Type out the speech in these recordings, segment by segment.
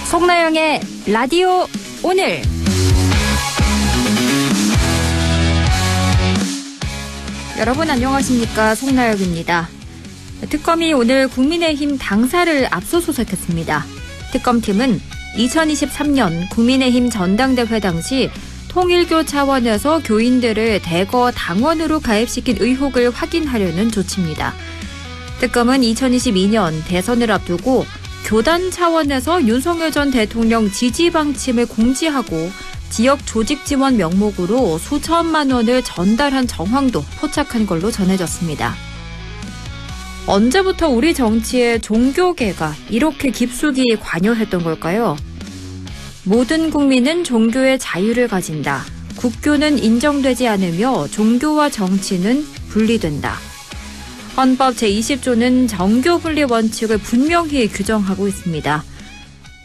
송나영의 라디오 오늘. 여러분 안녕하십니까? 송나영입니다. 특검이 오늘 국민의힘 당사를 압수수색했습니다. 특검팀은 2023년 국민의힘 전당대회 당시 통일교 차원에서 교인들을 대거 당원으로 가입시킨 의혹을 확인하려는 조치입니다. 특검은 2022년 대선을 앞두고 교단 차원에서 윤석열 전 대통령 지지 방침을 공지하고 지역 조직 지원 명목으로 수천만 원을 전달한 정황도 포착한 걸로 전해졌습니다. 언제부터 우리 정치에 종교계가 이렇게 깊숙이 관여했던 걸까요? 모든 국민은 종교의 자유를 가진다. 국교는 인정되지 않으며 종교와 정치는 분리된다. 헌법 제20조는 정교 분리 원칙을 분명히 규정하고 있습니다.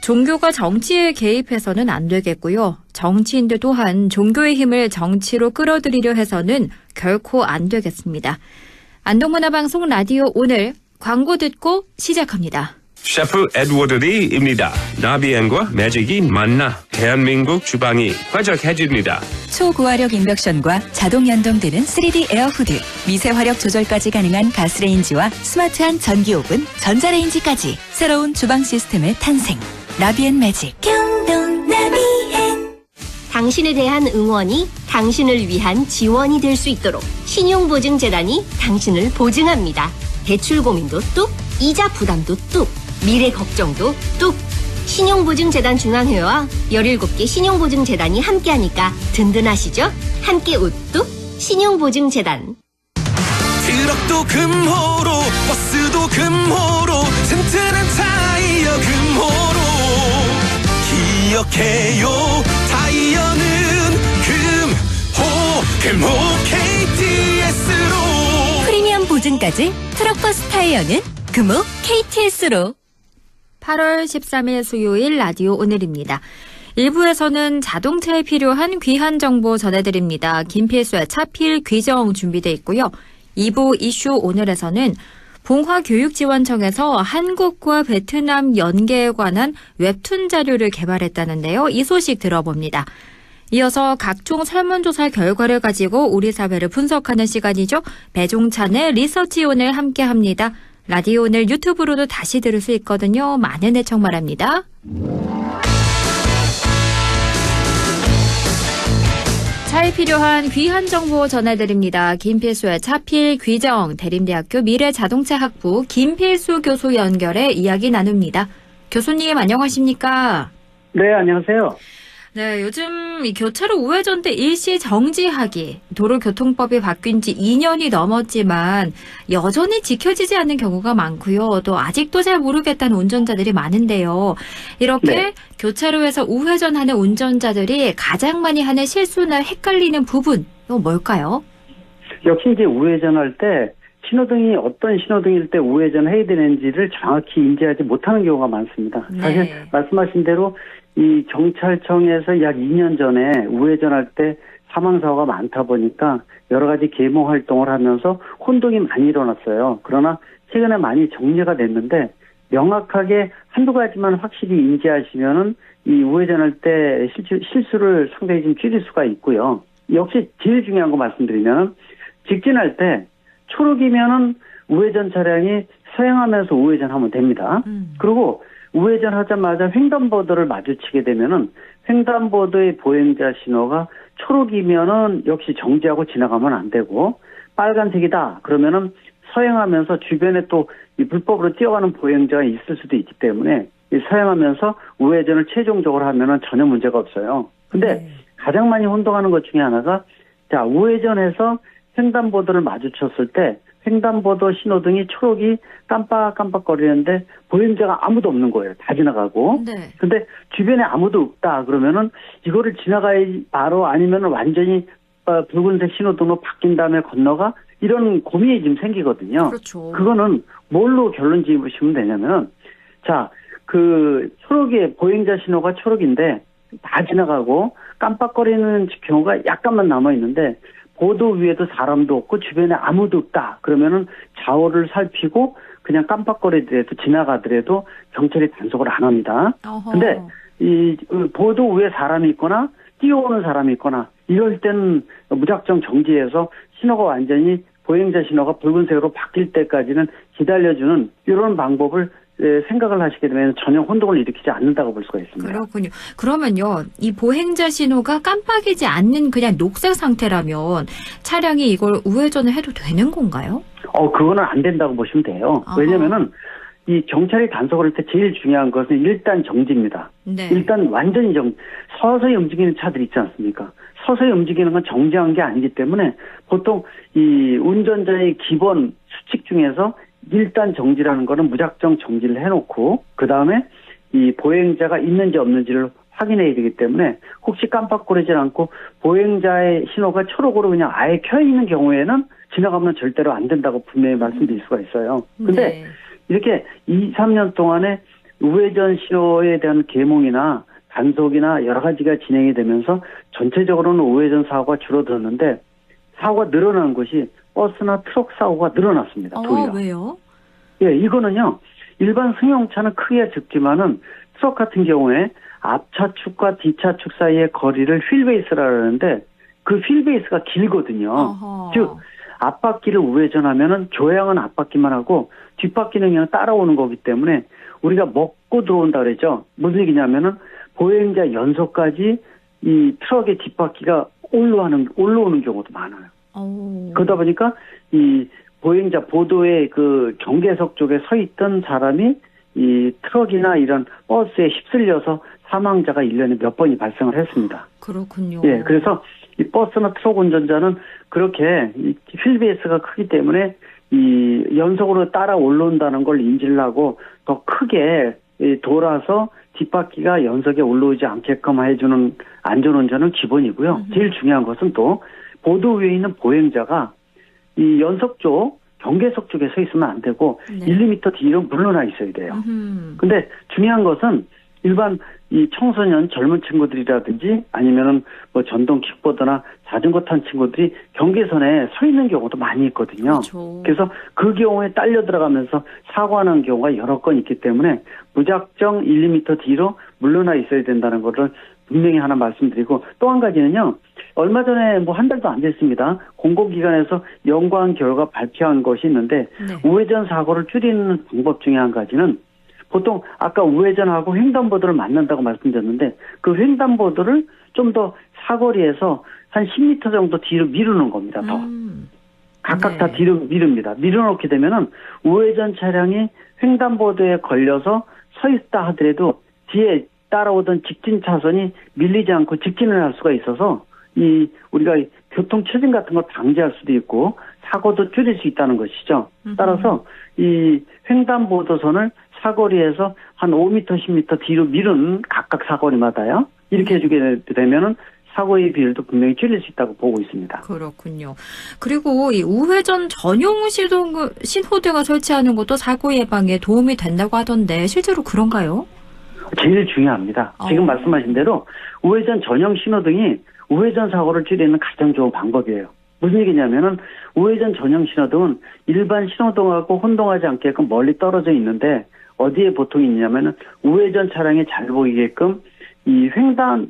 종교가 정치에 개입해서는 안 되겠고요. 정치인들 또한 종교의 힘을 정치로 끌어들이려 해서는 결코 안 되겠습니다. 안동문화방송 라디오 오늘 광고 듣고 시작합니다. 셰프 에드워드 리입니다. 나비엔과 매직이 만나 대한민국 주방이 화적해집니다. 초고화력 인덕션과 자동 연동되는 3D 에어후드, 미세 화력 조절까지 가능한 가스레인지와 스마트한 전기 오븐, 전자레인지까지 새로운 주방 시스템의 탄생. 나비엔 매직. 경동 나비엔. 당신에 대한 응원이 당신을 위한 지원이 될 수 있도록 신용보증재단이 당신을 보증합니다. 대출 고민도 뚝, 이자 부담도 뚝, 미래 걱정도 뚝. 신용보증재단 중앙회와 17개 신용보증재단이 함께하니까 든든하시죠? 함께 우뚝 신용보증재단. 트럭도 금호로 버스도 금호로 튼튼한 타이어 금호로 기억해요. 타이어는 금호 KTS로 프리미엄 보증까지 트럭버스 타이어는 금호 KTS로. 8월 13일 수요일 라디오 오늘입니다. 1부에서는 자동차에 필요한 귀한 정보 전해드립니다. 김필수의 차필 귀정 준비되어 있고요. 2부 이슈 오늘에서는 봉화교육지원청에서 한국과 베트남 연계에 관한 웹툰 자료를 개발했다는데요. 이 소식 들어봅니다. 이어서 각종 설문조사 결과를 가지고 우리 사회를 분석하는 시간이죠. 배종찬의 리서치 오늘 함께합니다. 라디오 오늘 유튜브로도 다시 들을 수 있거든요. 많은 애청 바랍니다. 차에 필요한 귀한 정보 전해드립니다. 김필수의 차필 귀정, 대림대학교 미래자동차학부 김필수 교수 연결해 이야기 나눕니다. 교수님 안녕하십니까? 네, 안녕하세요. 네, 요즘 이 교차로 우회전 때 일시 정지하기, 도로교통법이 바뀐 지 2년이 넘었지만 여전히 지켜지지 않는 경우가 많고요. 또 아직도 잘 모르겠다는 운전자들이 많은데요. 이렇게 네. 교차로에서 우회전하는 운전자들이 가장 많이 하는 실수나 헷갈리는 부분, 이건 뭘까요? 역시 이제 우회전할 때 신호등이 어떤 신호등일 때 우회전해야 되는지를 정확히 인지하지 못하는 경우가 많습니다. 네. 사실 말씀하신 대로 이 경찰청에서 약 2년 전에 우회전할 때 사망사고가 많다 보니까 여러 가지 계모 활동을 하면서 혼동이 많이 일어났어요. 그러나 최근에 많이 정리가 됐는데 명확하게 한두 가지만 확실히 인지하시면은 이 우회전할 때 실수를 상당히 좀 줄일 수가 있고요. 역시 제일 중요한 거 말씀드리면 직진할 때 초록이면은 우회전 차량이 서행하면서 우회전하면 됩니다. 그리고 우회전하자마자 횡단보도를 마주치게 되면은 횡단보도의 보행자 신호가 초록이면은 역시 정지하고 지나가면 안 되고 빨간색이다 그러면은 서행하면서 주변에 또 이 불법으로 뛰어가는 보행자가 있을 수도 있기 때문에 이 서행하면서 우회전을 최종적으로 하면은 전혀 문제가 없어요. 근데 가장 많이 혼동하는 것 중에 하나가 자 우회전해서 횡단보도를 마주쳤을 때 횡단보도 신호등이 초록이 깜빡깜빡거리는데 보행자가 아무도 없는 거예요. 다 지나가고. 네. 근데 주변에 아무도 없다 그러면은 이거를 지나가야지 바로 아니면 완전히 붉은색 신호등으로 바뀐 다음에 건너가 이런 고민이 좀 생기거든요. 그렇죠. 그거는 뭘로 결론 지으시면 되냐면 자, 그 초록의 보행자 신호가 초록인데 다 지나가고 깜빡거리는 경우가 약간만 남아 있는데 보도 위에도 사람도 없고 주변에 아무도 없다. 그러면은 좌우를 살피고 그냥 깜빡거리더라도 지나가더라도 경찰이 단속을 안 합니다. 어허. 근데 이 보도 위에 사람이 있거나 뛰어오는 사람이 있거나 이럴 때는 무작정 정지해서 신호가 완전히 보행자 신호가 붉은색으로 바뀔 때까지는 기다려주는 이런 방법을 생각을 하시게 되면 전혀 혼동을 일으키지 않는다고 볼 수가 있습니다. 그렇군요. 그러면요, 이 보행자 신호가 깜빡이지 않는 그냥 녹색 상태라면 차량이 이걸 우회전을 해도 되는 건가요? 그거는 안 된다고 보시면 돼요. 아하. 왜냐면은 이 경찰이 단속을 할 때 제일 중요한 것은 일단 정지입니다. 네. 일단 완전히 서서히 움직이는 차들 있지 않습니까? 서서히 움직이는 건 정지한 게 아니기 때문에 보통 이 운전자의 기본 수칙 중에서 일단 정지라는 거는 무작정 정지를 해놓고 그 다음에 이 보행자가 있는지 없는지를 확인해야 되기 때문에 혹시 깜빡거리지 않고 보행자의 신호가 초록으로 그냥 아예 켜 있는 경우에는 지나가면 절대로 안 된다고 분명히 말씀드릴 수가 있어요. 근데 네. 이렇게 2, 3년 동안에 우회전 신호에 대한 계몽이나 단속이나 여러 가지가 진행이 되면서 전체적으로는 우회전 사고가 줄어들었는데 사고가 늘어난 것이 버스나 트럭 사고가 늘어났습니다. 도리어. 왜요? 예, 이거는요. 일반 승용차는 크기가 적지만은 트럭 같은 경우에 앞차축과 뒤차축 사이의 거리를 휠베이스라 그러는데 그 휠베이스가 길거든요. 어허. 즉 앞바퀴를 우회전하면은 조향은 앞바퀴만 하고 뒷바퀴는 그냥 따라오는 거기 때문에 우리가 먹고 들어온다 그랬죠. 무슨 얘기냐면은 보행자 연소까지 이 트럭의 뒷바퀴가 올라오는 경우도 많아요. 그러다 보니까 이 보행자 보도의 그 경계석 쪽에 서 있던 사람이 이 트럭이나 이런 버스에 휩쓸려서 사망자가 1년에 몇 번이 발생을 했습니다. 그렇군요. 예, 그래서 이 버스나 트럭 운전자는 그렇게 이 휠베이스가 크기 때문에 이 연속으로 따라 올라온다는 걸 인지를 하고 더 크게 돌아서 뒷바퀴가 연속에 올라오지 않게끔 해주는 안전운전은 기본이고요. 제일 중요한 것은 또 보도 위에 있는 보행자가 이 연석 쪽, 경계석 쪽에 서 있으면 안 되고 네. 1m 뒤로 물러나 있어야 돼요. 근데 중요한 것은 일반 이 청소년 젊은 친구들이라든지 아니면은 뭐 전동 킥보드나 자전거 탄 친구들이 경계선에 서 있는 경우도 많이 있거든요. 그렇죠. 그래서 그 경우에 딸려 들어가면서 사고하는 경우가 여러 건 있기 때문에 무작정 1, 2m 뒤로 물러나 있어야 된다는 것을 분명히 하나 말씀드리고 또 한 가지는요. 얼마 전에 뭐 한 달도 안 됐습니다. 공공기관에서 연구한 결과 발표한 것이 있는데 네. 우회전 사고를 줄이는 방법 중에 한 가지는 보통 아까 우회전하고 횡단보도를 만난다고 말씀드렸는데 그 횡단보도를 좀 더 사거리에서 한 10m 정도 뒤로 미루는 겁니다. 더. 각각 네. 다 뒤로 미룹니다. 밀어놓게 되면은 우회전 차량이 횡단보도에 걸려서 서 있다 하더라도 뒤에 따라오던 직진 차선이 밀리지 않고 직진을 할 수가 있어서 이 우리가 교통 체증 같은 걸 방지할 수도 있고 사고도 줄일 수 있다는 것이죠. 따라서 이 횡단보도선을 사거리에서 한 5m, 10m 뒤로 미룬 각각 사거리마다요. 이렇게 해주게 되면은 사고의 비율도 분명히 줄일 수 있다고 보고 있습니다. 그렇군요. 그리고 이 우회전 전용 신호등을 설치하는 것도 사고 예방에 도움이 된다고 하던데 실제로 그런가요? 제일 중요합니다. 지금 말씀하신 대로 우회전 전용 신호등이 우회전 사고를 줄이는 가장 좋은 방법이에요. 무슨 얘기냐면은 우회전 전용 신호등은 일반 신호등하고 혼동하지 않게끔 멀리 떨어져 있는데 어디에 보통 있냐면은 우회전 차량이 잘 보이게끔 이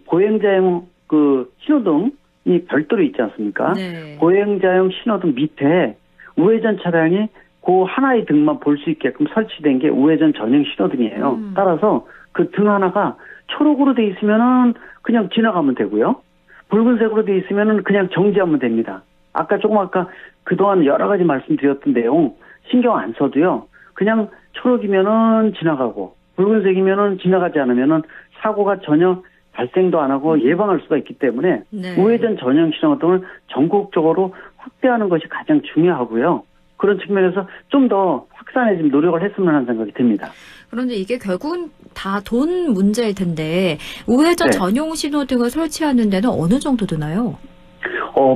보행자용 그 신호등이 별도로 있지 않습니까? 네. 보행자용 신호등 밑에 우회전 차량이 그 하나의 등만 볼 수 있게끔 설치된 게 우회전 전용 신호등이에요. 따라서 그 등 하나가 초록으로 돼 있으면은 그냥 지나가면 되고요. 붉은색으로 돼 있으면은 그냥 정지하면 됩니다. 아까 그동안 여러 가지 말씀드렸던 내용 신경 안 써도요. 그냥 초록이면은 지나가고 붉은색이면은 지나가지 않으면은 사고가 전혀 발생도 안 하고 예방할 수가 있기 때문에 네. 우회전 전용 신호등을 전국적으로 확대하는 것이 가장 중요하고요. 그런 측면에서 좀 더 확산에 좀 노력을 했으면 하는 생각이 듭니다. 그런데 이게 결국은 다 돈 문제일 텐데 우회전 네. 전용 신호등을 설치하는 데는 어느 정도 드나요?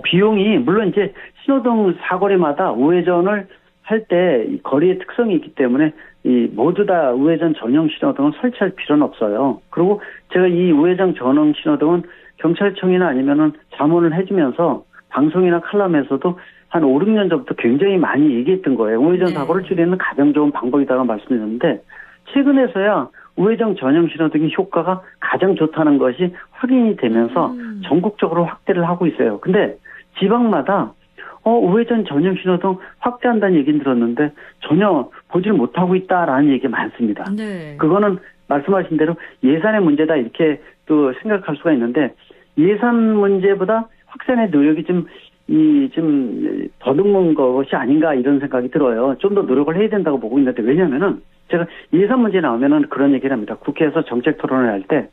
비용이 물론 이제 신호등 사거리마다 우회전을 할 때 거리의 특성이 있기 때문에 모두 다 우회전 전용 신호등을 설치할 필요는 없어요. 그리고 제가 이 우회전 전용 신호등은 경찰청이나 아니면은 자문을 해주면서 방송이나 칼럼에서도 한 5, 6년 전부터 굉장히 많이 얘기했던 거예요. 우회전 네. 사고를 줄이는 가장 좋은 방법이다라고 말씀드렸는데 최근에서야 우회전 전용 신호등의 효과가 가장 좋다는 것이 확인이 되면서 전국적으로 확대를 하고 있어요. 근데 지방마다 우회전 전용 신호등 확대한다는 얘기는 들었는데 전혀 보질 못하고 있다라는 얘기가 많습니다. 네. 그거는 말씀하신 대로 예산의 문제다 이렇게 또 생각할 수가 있는데 예산 문제보다 확산의 노력이 좀 더듬은 것이 아닌가 이런 생각이 들어요. 좀 더 노력을 해야 된다고 보고 있는데 왜냐면은 제가 예산 문제 나오면은 그런 얘기를 합니다. 국회에서 정책 토론을 할 때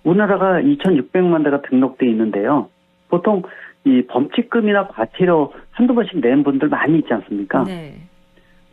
우리나라가 2,600만 대가 등록돼 있는데요. 보통 이 범칙금이나 과태료 한두 번씩 낸 분들 많이 있지 않습니까? 네.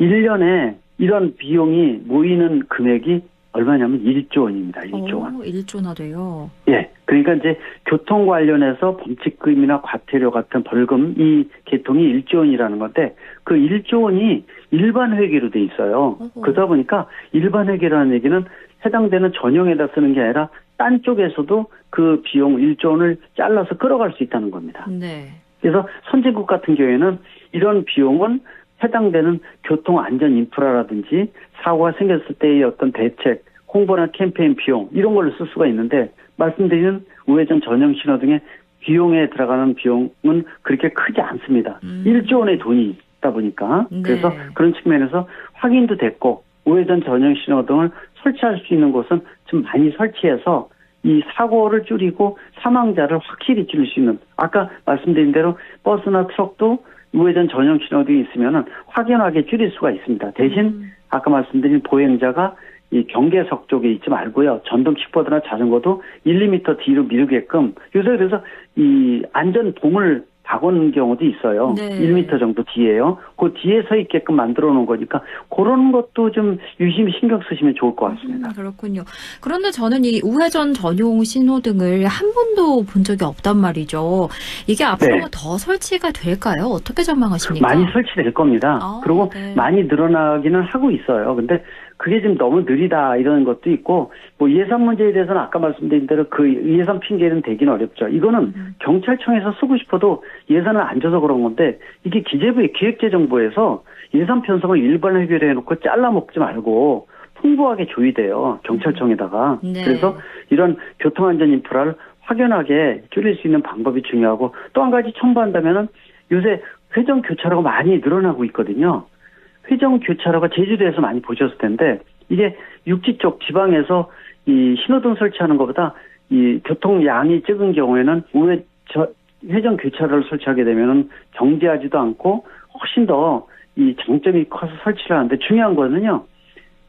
1년에 이런 비용이 모이는 금액이 얼마냐면 1조 원입니다. 1조 원. 1조나 돼요. 예. 그러니까 이제 교통 관련해서 범칙금이나 과태료 같은 벌금 이 계통이 1조 원이라는 건데 그 1조 원이 일반 회계로 돼 있어요. 어허. 그러다 보니까 일반 회계라는 얘기는 해당되는 전용에다 쓰는 게 아니라 딴 쪽에서도 그 비용 1조 원을 잘라서 끌어갈 수 있다는 겁니다. 네. 그래서 선진국 같은 경우에는 이런 비용은 해당되는 교통안전 인프라라든지 사고가 생겼을 때의 어떤 대책, 홍보나 캠페인 비용 이런 걸로 쓸 수가 있는데 말씀드리는 우회전 전용 신호등의 비용에 들어가는 비용은 그렇게 크지 않습니다. 1조 원의 돈이 있다 보니까 네. 그래서 그런 측면에서 확인도 됐고 우회전 전용 신호등을 설치할 수 있는 곳은 좀 많이 설치해서 이 사고를 줄이고 사망자를 확실히 줄일 수 있는 아까 말씀드린 대로 버스나 트럭도 우회전 전용 신호등이 있으면은 확연하게 줄일 수가 있습니다. 대신 아까 말씀드린 보행자가 이 경계석 쪽에 있지 말고요. 전동 킥보드나 자전거도 1, 2m 뒤로 미루게끔 요새 그래서 이 안전봉을 박은 경우도 있어요. 네. 1m 정도 뒤에요. 그 뒤에 서 있게끔 만들어 놓은 거니까 그런 것도 좀 유심히 신경 쓰시면 좋을 것 같습니다. 그렇군요. 그런데 저는 이 우회전 전용 신호등을 한 번도 본 적이 없단 말이죠. 이게 앞으로 네. 더 설치가 될까요? 어떻게 전망하십니까? 많이 설치될 겁니다. 아, 그리고 네. 많이 늘어나기는 하고 있어요. 근데 그게 좀 너무 느리다 이런 것도 있고 뭐 예산 문제에 대해서는 아까 말씀드린 대로 그 예산 핑계는 되긴 어렵죠. 이거는 경찰청에서 쓰고 싶어도 예산을 안 줘서 그런 건데 이게 기재부의 기획재정부에서 예산 편성을 일반 회계로 해놓고 잘라먹지 말고 풍부하게 조이돼요. 경찰청에다가. 네. 그래서 이런 교통안전 인프라를 확연하게 줄일 수 있는 방법이 중요하고 또 한 가지 첨부한다면은 요새 회전 교차로가 많이 늘어나고 있거든요. 회전 교차로가 제주도에서 많이 보셨을 텐데 이게 육지 쪽 지방에서 이 신호등 설치하는 것보다 이 교통량이 적은 경우에는 회전 교차로를 설치하게 되면은 정지하지도 않고 훨씬 더 이 장점이 커서 설치를 하는데 중요한 거는요.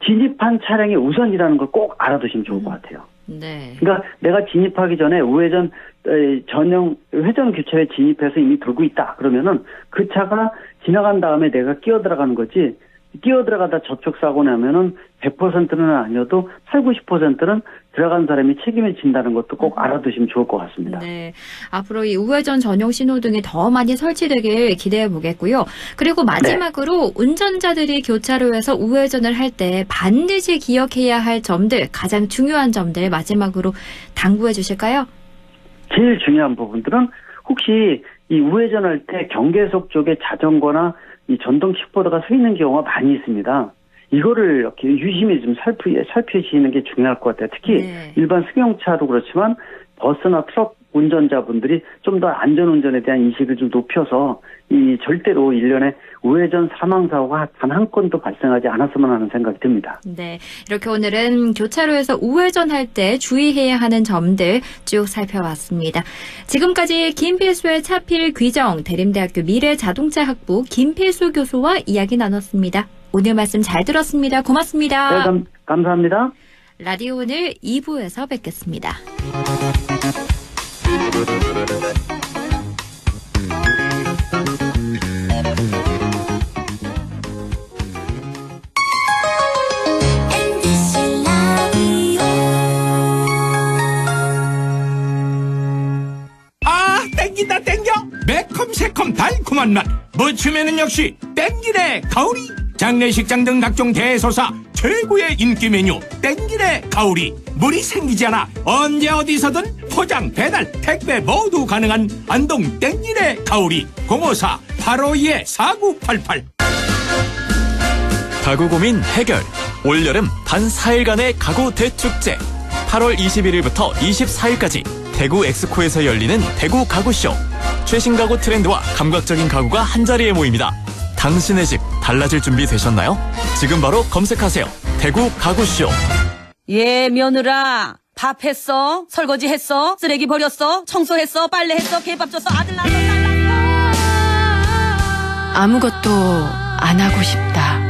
진입한 차량이 우선이라는 걸 꼭 알아두시면 좋을 것 같아요. 네. 그러니까 내가 진입하기 전에 우회전 전용 회전 교차로에 진입해서 이미 돌고 있다. 그러면은 그 차가 지나간 다음에 내가 끼어 들어가는 거지. 끼어 들어가다 접촉 사고 나면은 100%는 아니어도 8, 90%는 들어간 사람이 책임을 진다는 것도 꼭 알아두시면 좋을 것 같습니다. 네. 앞으로 이 우회전 전용 신호등이 더 많이 설치되길 기대해 보겠고요. 그리고 마지막으로 운전자들이 교차로에서 우회전을 할 때 반드시 기억해야 할 점들, 가장 중요한 점들 마지막으로 당부해 주실까요? 제일 중요한 부분들은 혹시 이 우회전할 때 경계석 쪽에 자전거나 이 전동 킥보드가 서 있는 경우가 많이 있습니다. 이거를 이렇게 유심히 좀 살피시는 게 중요할 것 같아요. 특히 네. 일반 승용차도 그렇지만 버스나 트럭 운전자분들이 좀 더 안전운전에 대한 인식을 좀 높여서 이 절대로 1년에 우회전 사망사고가 단 한 건도 발생하지 않았으면 하는 생각이 듭니다. 네. 이렇게 오늘은 교차로에서 우회전할 때 주의해야 하는 점들 쭉 살펴봤습니다. 지금까지 김필수의 차필 귀정 대림대학교 미래자동차학부 김필수 교수와 이야기 나눴습니다. 오늘 말씀 잘 들었습니다. 고맙습니다. 네, 감사합니다. 라디오 오늘 2부에서 뵙겠습니다. 아 땡긴다 땡겨 매콤 새콤 달콤한 맛 무침에는 역시 땡기네 가오리 장례식장 등 각종 대소사 최고의 인기 메뉴 땡길의 가오리. 물이 생기지 않아 언제 어디서든 포장, 배달, 택배 모두 가능한 안동 땡길의 가오리. 054-852-4988. 가구 고민 해결. 올여름 단 4일간의 가구 대축제. 8월 21일부터 24일까지 대구 엑스코에서 열리는 대구 가구쇼. 최신 가구 트렌드와 감각적인 가구가 한자리에 모입니다. 당신의 집 달라질 준비 되셨나요? 지금 바로 검색하세요. 대구 가구쇼. 예, 며느라. 밥 했어? 설거지 했어? 쓰레기 버렸어? 청소했어? 빨래했어? 개밥 줬어? 아들 낳았어? 딸 낳았어? 아무것도 안 하고 싶다.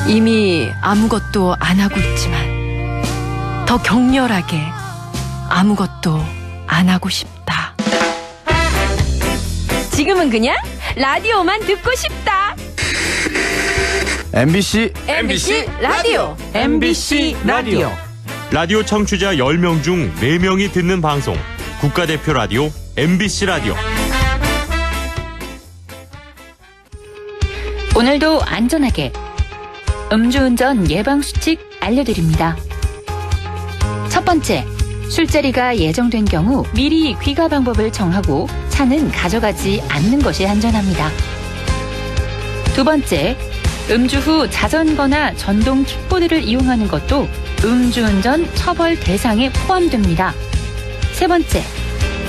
이미 아무것도 안 하고 있지만 더 격렬하게 아무것도 안 하고 싶다. 지금은 그냥 라디오만 듣고 싶다. MBC 라디오. MBC 라디오. 라디오 청취자 10명 중 4명이 듣는 방송. 국가대표 라디오 MBC 라디오. 오늘도 안전하게 음주운전 예방수칙 알려드립니다. 첫 번째, 술자리가 예정된 경우 미리 귀가 방법을 정하고 차는 가져가지 않는 것이 안전합니다. 두 번째, 음주 후 자전거나 전동 킥보드를 이용하는 것도 음주운전 처벌 대상에 포함됩니다. 세 번째,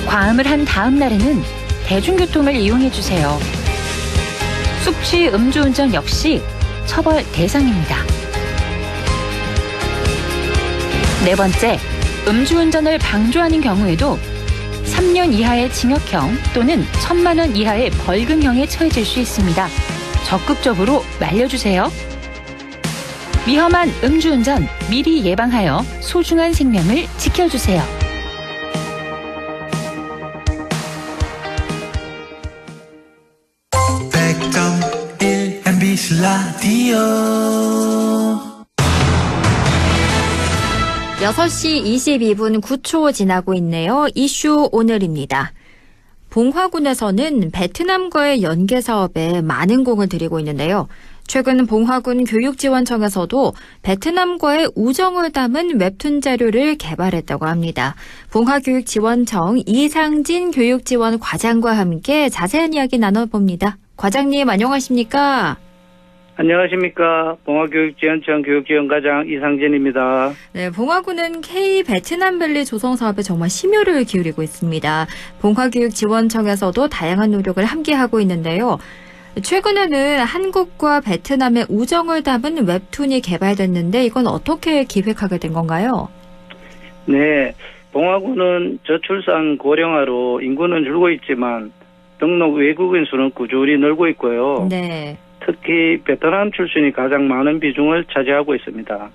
과음을 한 다음 날에는 대중교통을 이용해주세요. 숙취 음주운전 역시 처벌 대상입니다. 네 번째, 음주운전을 방조하는 경우에도 3년 이하의 징역형 또는 1,000만 원 이하의 벌금형에 처해질 수 있습니다. 적극적으로 말려주세요. 위험한 음주운전 미리 예방하여 소중한 생명을 지켜주세요. MBC 라디오 6시 22분 9초 지나고 있네요. 이슈 오늘입니다. 봉화군에서는 베트남과의 연계 사업에 많은 공을 들이고 있는데요. 최근 봉화군 교육지원청에서도 베트남과의 우정을 담은 웹툰 자료를 개발했다고 합니다. 봉화교육지원청 이상진 교육지원 과장과 함께 자세한 이야기 나눠봅니다. 과장님 안녕하십니까? 안녕하십니까. 봉화교육지원청 교육지원과장 이상진입니다. 네, 봉화군은 K 베트남밸리 조성 사업에 정말 심혈을 기울이고 있습니다. 봉화교육지원청에서도 다양한 노력을 함께하고 있는데요. 최근에는 한국과 베트남의 우정을 담은 웹툰이 개발됐는데 이건 어떻게 기획하게 된 건가요? 네, 봉화군은 저출산 고령화로 인구는 줄고 있지만 등록 외국인 수는 꾸준히 늘고 있고요. 네. 특히 베트남 출신이 가장 많은 비중을 차지하고 있습니다.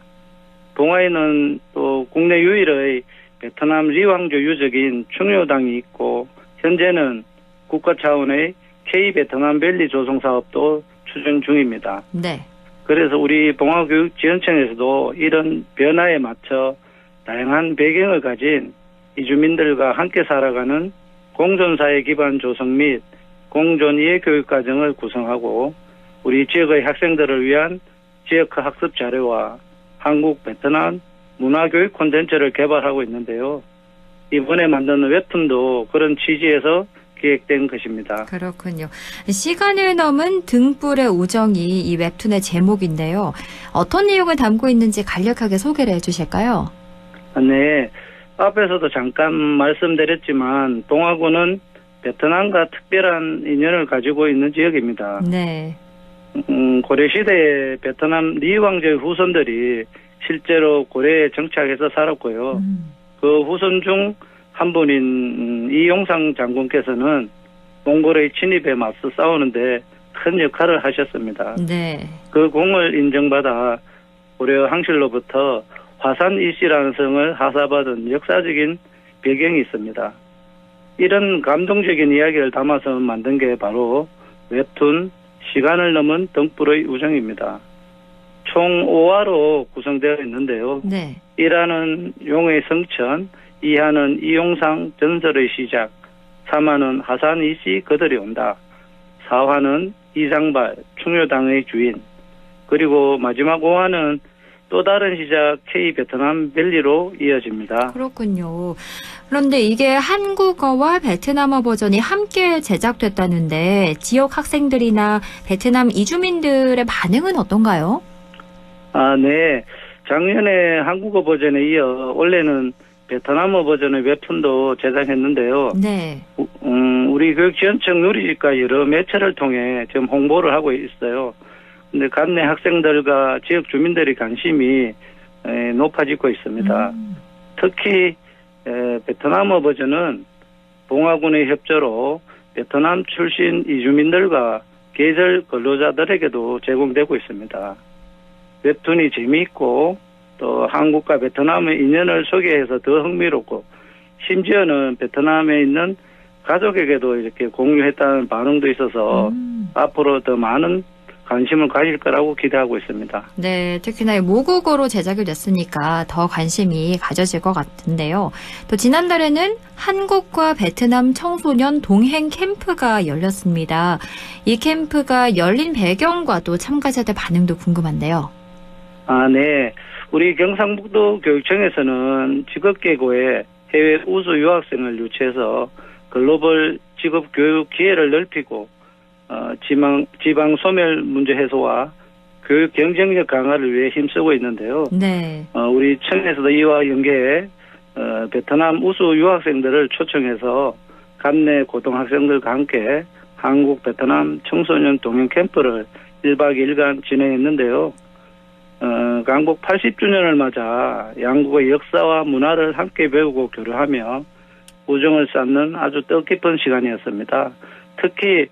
봉화에는 또 국내 유일의 베트남 리왕조 유적인 충효당이 있고 현재는 국가 차원의 K 베트남밸리 조성 사업도 추진 중입니다. 네. 그래서 우리 봉화교육지원청에서도 이런 변화에 맞춰 다양한 배경을 가진 이주민들과 함께 살아가는 공존사회 기반 조성 및 공존 이해 교육 과정을 구성하고 우리 지역의 학생들을 위한 지역 학습 자료와 한국 베트남 문화교육 콘텐츠를 개발하고 있는데요. 이번에 만드는 웹툰도 그런 취지에서 기획된 것입니다. 그렇군요. 시간을 넘은 등불의 우정이 이 웹툰의 제목인데요. 어떤 내용을 담고 있는지 간략하게 소개를 해주실까요? 네. 앞에서도 잠깐 말씀드렸지만 봉화군은 베트남과 특별한 인연을 가지고 있는 지역입니다. 네. 고려시대에 베트남 리왕조의 후손들이 실제로 고려에 정착해서 살았고요. 그 후손 중 한 분인 이용상 장군께서는 몽골의 진입에 맞서 싸우는데 큰 역할을 하셨습니다. 네. 그 공을 인정받아 고려 항실로부터 화산이씨라는 성을 하사받은 역사적인 배경이 있습니다. 이런 감동적인 이야기를 담아서 만든 게 바로 웹툰 시간을 넘은 등불의 우정입니다. 총 5화로 구성되어 있는데요. 네. 1화는 용의 성천, 2화는 이용상 전설의 시작, 3화는 하산이씨 그들이 온다, 4화는 이상발 충효당의 주인, 그리고 마지막 5화는 또 다른 시작 K 베트남 밸리로 이어집니다. 그렇군요. 그런데 이게 한국어와 베트남어 버전이 함께 제작됐다는데 지역 학생들이나 베트남 이주민들의 반응은 어떤가요? 네. 작년에 한국어 버전에 이어 올해는 베트남어 버전의 웹툰도 제작했는데요. 네. 우리 교육지원청 누리집과 여러 매체를 통해 지금 홍보를 하고 있어요. 근데 관내 학생들과 지역 주민들의 관심이 높아지고 있습니다. 특히 베트남어 버전은 봉화군의 협조로 베트남 출신 이주민들과 계절 근로자들에게도 제공되고 있습니다. 웹툰이 재미있고 또 한국과 베트남의 인연을 소개해서 더 흥미롭고 심지어는 베트남에 있는 가족에게도 이렇게 공유했다는 반응도 있어서 앞으로 더 많은 관심을 가질 거라고 기대하고 있습니다. 네, 특히나 모국어로 제작이 됐으니까 더 관심이 가져질 것 같은데요. 또 지난달에는 한국과 베트남 청소년 동행 캠프가 열렸습니다. 이 캠프가 열린 배경과 또 참가자들 반응도 궁금한데요. 네. 우리 경상북도 교육청에서는 직업계고에 해외 우수 유학생을 유치해서 글로벌 직업 교육 기회를 넓히고 지방 소멸 문제 해소와 교육 경쟁력 강화를 위해 힘쓰고 있는데요. 네. 우리 청에서도 이와 연계해 베트남 우수 유학생들을 초청해서 관내 고등학생들과 함께 한국 베트남 청소년 동행 캠프를 1박 2일간 진행했는데요. 강복 80주년을 맞아 양국의 역사와 문화를 함께 배우고 교류하며 우정을 쌓는 아주 뜻깊은 시간이었습니다. 특히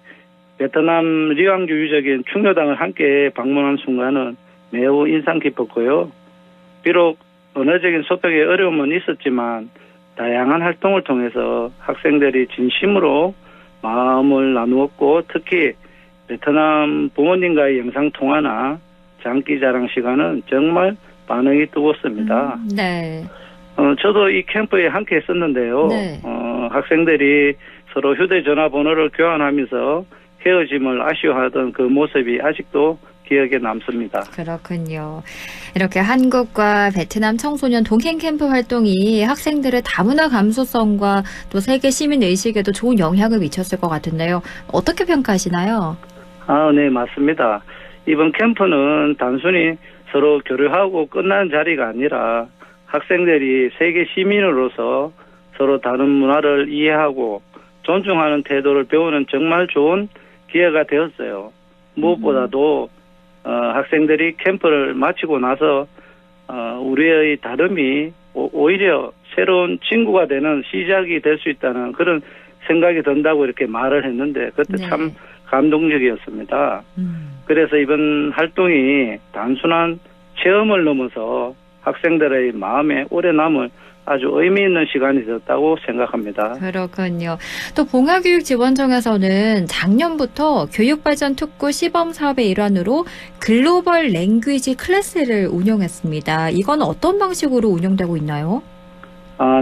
베트남 리왕주의적인 충효당을 함께 방문한 순간은 매우 인상 깊었고요. 비록 언어적인 소통에 어려움은 있었지만 다양한 활동을 통해서 학생들이 진심으로 마음을 나누었고 특히 베트남 부모님과의 영상통화나 장기자랑 시간은 정말 반응이 뜨겁습니다. 네. 저도 이 캠프에 함께 했었는데요. 네. 학생들이 서로 휴대전화번호를 교환하면서 헤어짐을 아쉬워하던 그 모습이 아직도 기억에 남습니다. 그렇군요. 이렇게 한국과 베트남 청소년 동행 캠프 활동이 학생들의 다문화 감수성과 또 세계 시민 의식에도 좋은 영향을 미쳤을 것 같은데요. 어떻게 평가하시나요? 네, 맞습니다. 이번 캠프는 단순히 서로 교류하고 끝난 자리가 아니라 학생들이 세계 시민으로서 서로 다른 문화를 이해하고 존중하는 태도를 배우는 정말 좋은 기회가 되었어요. 무엇보다도 학생들이 캠프를 마치고 나서 우리의 다름이 오히려 새로운 친구가 되는 시작이 될 수 있다는 그런 생각이 든다고 이렇게 말을 했는데 그때 네. 참 감동적이었습니다. 그래서 이번 활동이 단순한 체험을 넘어서 학생들의 마음에 오래 남을 아주 의미 있는 시간이 되었다고 생각합니다. 그렇군요. 또 봉화교육지원청에서는 작년부터 교육발전 특구 시범 사업의 일환으로 글로벌 랭귀지 클래스를 운영했습니다. 이건 어떤 방식으로 운영되고 있나요?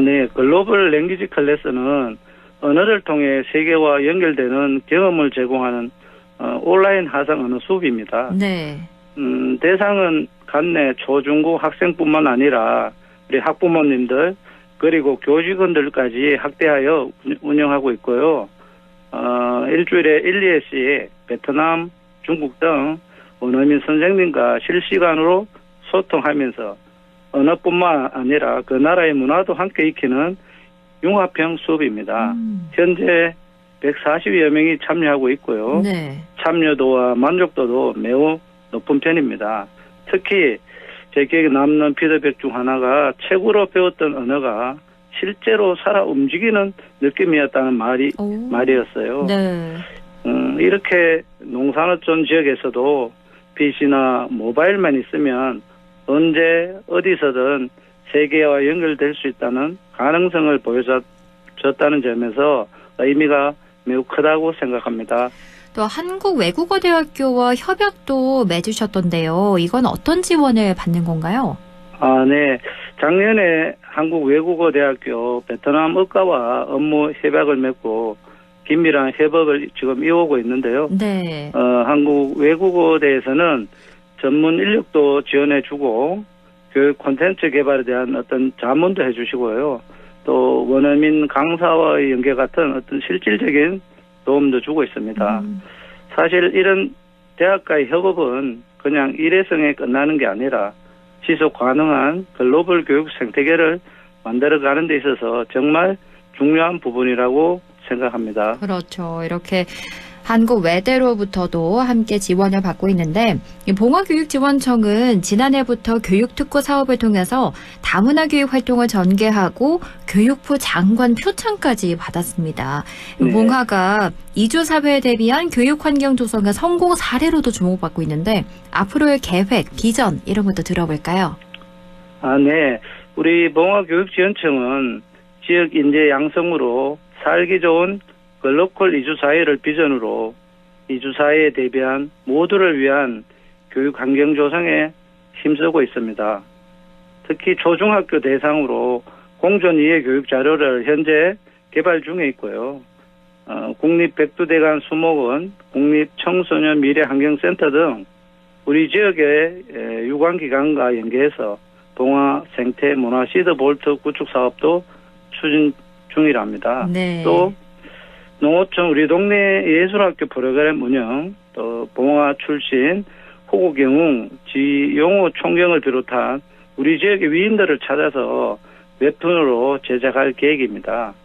네. 글로벌 랭귀지 클래스는 언어를 통해 세계와 연결되는 경험을 제공하는 온라인 하상 언어 수업입니다. 네. 대상은 관내 초중고 학생뿐만 아니라 우리 학부모님들 그리고 교직원들까지 확대하여 운영하고 있고요. 일주일에 1, 2회씩 베트남, 중국 등 원어민 선생님과 실시간으로 소통하면서 언어뿐만 아니라 그 나라의 문화도 함께 익히는 융합형 수업입니다. 현재 140여 명이 참여하고 있고요. 네. 참여도와 만족도도 매우 높은 편입니다. 특히 제 기억에 남는 피드백 중 하나가 최고로 배웠던 언어가 실제로 살아 움직이는 느낌이었다는 말이었어요. 네. 이렇게 농산어촌 지역에서도 PC나 모바일만 있으면 언제 어디서든 세계와 연결될 수 있다는 가능성을 보여줬다는 점에서 의미가 매우 크다고 생각합니다. 또 한국외국어대학교와 협약도 맺으셨던데요. 이건 어떤 지원을 받는 건가요? 네. 작년에 한국외국어대학교 베트남 의과와 업무 협약을 맺고 긴밀한 협업을 지금 이어오고 있는데요. 네. 한국외국어대에서는 전문 인력도 지원해주고 교육 콘텐츠 개발에 대한 어떤 자문도 해주시고요. 또 원어민 강사와의 연계 같은 어떤 실질적인 도움도 주고 있습니다. 사실 이런 대학과의 협업은 그냥 일회성에 끝나는 게 아니라 지속 가능한 글로벌 교육 생태계를 만들어가는 데 있어서 정말 중요한 부분이라고 생각합니다. 그렇죠. 이렇게 한국 외대로부터도 함께 지원을 받고 있는데 이 봉화교육지원청은 지난해부터 교육특구 사업을 통해서 다문화 교육 활동을 전개하고 교육부 장관 표창까지 받았습니다. 네. 봉화가 이주 사회에 대비한 교육 환경 조성의 성공 사례로도 주목받고 있는데 앞으로의 계획, 비전 이런 것도 들어볼까요? 네. 우리 봉화교육지원청은 지역 인재 양성으로 살기 좋은 글로컬 이주사회를 비전으로 이주사회에 대비한 모두를 위한 교육 환경 조성에 힘쓰고 있습니다. 특히 초중학교 대상으로 공존이해 교육 자료를 현재 개발 중에 있고요. 국립백두대간 수목원, 국립청소년 미래환경센터 등 우리 지역의 유관기관과 연계해서 봉화 생태 문화 시드볼트 구축 사업도 추진 중이랍니다. 네. 또 농어촌 우리 동네 예술학교 프로그램 운영, 또 봉화 출신 호국영웅, 지용호 총경을 비롯한 우리 지역의 위인들을 찾아서 웹툰으로 제작할 계획입니다.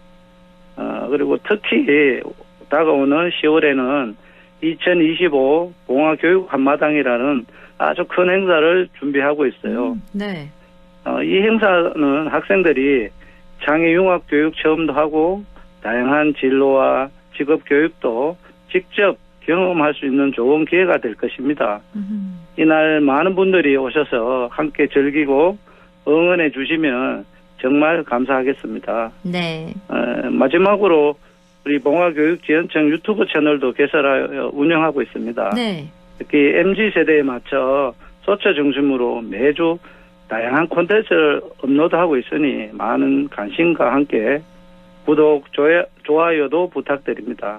그리고 특히 다가오는 10월에는 2025 봉화교육 한마당이라는 아주 큰 행사를 준비하고 있어요. 네. 이 행사는 학생들이 장애융합 교육 체험도 하고 다양한 진로와 직업 교육도 직접 경험할 수 있는 좋은 기회가 될 것입니다. 이날 많은 분들이 오셔서 함께 즐기고 응원해 주시면 정말 감사하겠습니다. 네. 마지막으로 우리 봉화교육지원청 유튜브 채널도 개설하여 운영하고 있습니다. 네. 특히 MZ세대에 맞춰 소처 중심으로 매주 다양한 콘텐츠를 업로드하고 있으니 많은 관심과 함께 구독, 좋아요도 부탁드립니다.